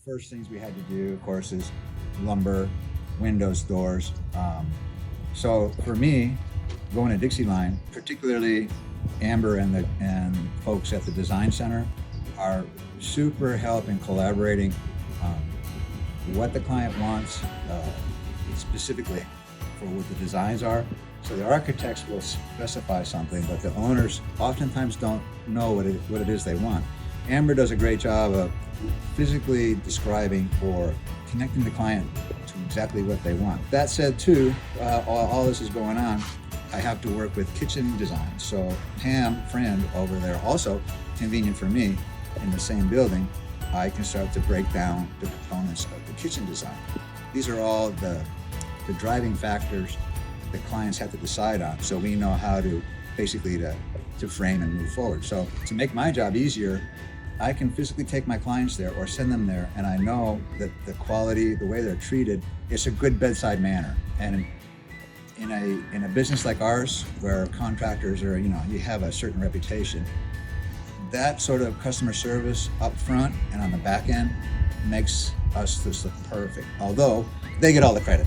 first things we had to do, of course, is lumber, windows, doors. So for me, going to Dixieline, particularly Amber and folks at the Design Center are super help in collaborating what the client wants specifically for what the designs are. So the architects will specify something, but the owners oftentimes don't know what it is they want. Amber does a great job of physically describing or connecting the client to exactly what they want. That said, too, all this is going on, I have to work with kitchen design. So Pam, friend over there, also convenient for me, in the same building, I can start to break down the components of the kitchen design. These are all the driving factors that clients have to decide on, so we know how to basically to frame and move forward. So to make my job easier, I can physically take my clients there or send them there, and I know that the quality, the way they're treated, it's a good bedside manner. And in a business like ours, where contractors are, you have a certain reputation, that sort of customer service up front and on the back end makes us just look perfect, although they get all the credit.